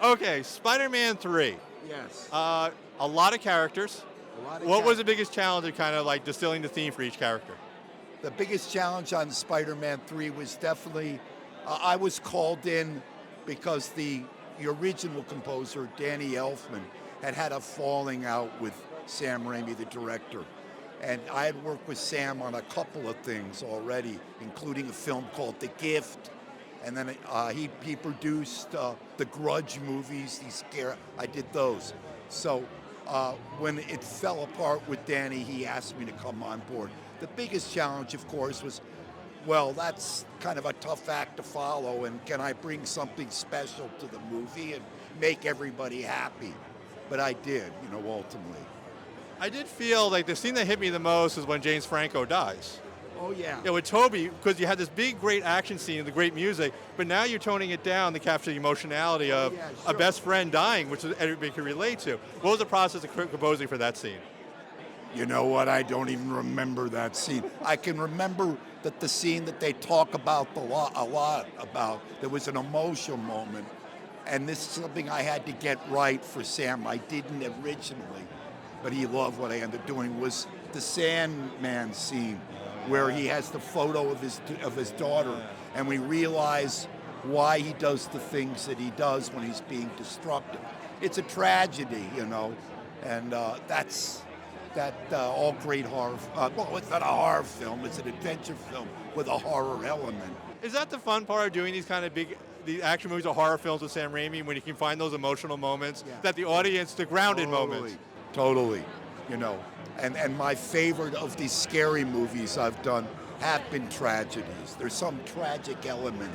Okay, Spider-Man 3. Yes. A lot of characters. A lot of What was char- the biggest challenge in kind of like distilling the theme for each character? The biggest challenge on Spider-Man 3 was definitely, I was called in because the original composer, Danny Elfman, had a falling out with Sam Raimi, the director. And I had worked with Sam on a couple of things already, including a film called The Gift. And then he produced the Grudge movies. I did those. So when it fell apart with Danny, he asked me to come on board. The biggest challenge, of course, was, well, that's kind of a tough act to follow, and can I bring something special to the movie and make everybody happy? But I did, ultimately. I did feel like the scene that hit me the most is when James Franco dies. Oh, yeah. Yeah, with Toby, because you had this big, great action scene and the great music, but now you're toning it down to capture the emotionality of a best friend dying, which everybody can relate to. What was the process of composing for that scene? You know what? I don't even remember that scene. I can remember that the scene that they talk about a lot about, there was an emotional moment, and this is something I had to get right for Sam. I didn't originally, but he loved what I ended up doing, was the Sandman scene, where he has the photo of his daughter, and we realize why he does the things that he does when he's being destructive. It's a tragedy, and that's all great horror. Well, it's not a horror film; it's an adventure film with a horror element. Is that the fun part of doing these kind of the action movies or horror films with Sam Raimi, when you can find those emotional moments that the audience, the grounded moments? Totally, And my favorite of these scary movies I've done have been tragedies. There's some tragic element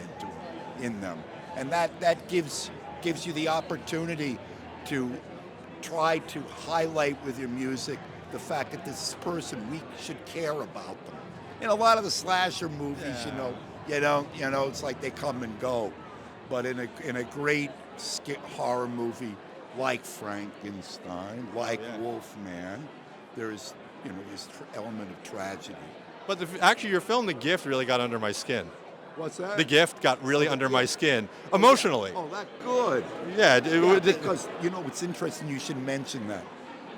in them, and that gives you the opportunity to try to highlight with your music the fact that this person, we should care about them. In a lot of the slasher movies, it's like they come and go, but in a great horror movie like Frankenstein, like Wolfman, there's this element of tragedy. But actually, your film, The Gift, really got under my skin. What's that? The Gift got really under my skin, emotionally. Oh, that's good. Yeah, because, it's interesting you should mention that.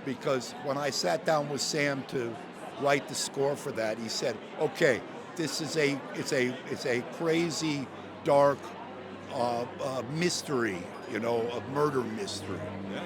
Because when I sat down with Sam to write the score for that, he said, okay, this is a crazy, dark mystery, a murder mystery. Yeah.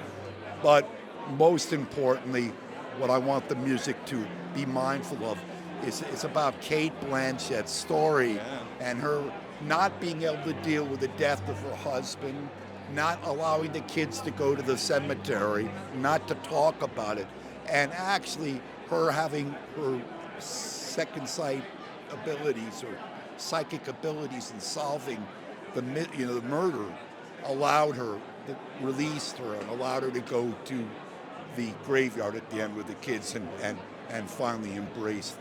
But most importantly, what I want the music to be mindful of is it's about Kate Blanchett's story and her not being able to deal with the death of her husband, not allowing the kids to go to the cemetery, not to talk about it, and actually her having her second sight abilities or psychic abilities in solving the murder released her and allowed her to go to the graveyard at the end with the kids and finally embraced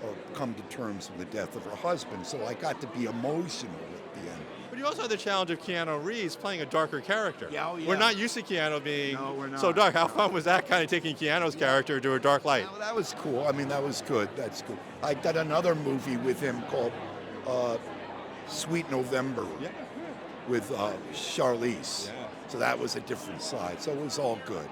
or come to terms with the death of her husband. So I got to be emotional at the end. But you also had the challenge of Keanu Reeves playing a darker character. Yeah. We're not used to Keanu being so dark. How fun was that, kind of taking Keanu's character to a dark light? Well, that was cool. I mean, that was good. That's cool. I did another movie with him called Sweet November with Charlize. Yeah. So that was a different side. So it was all good.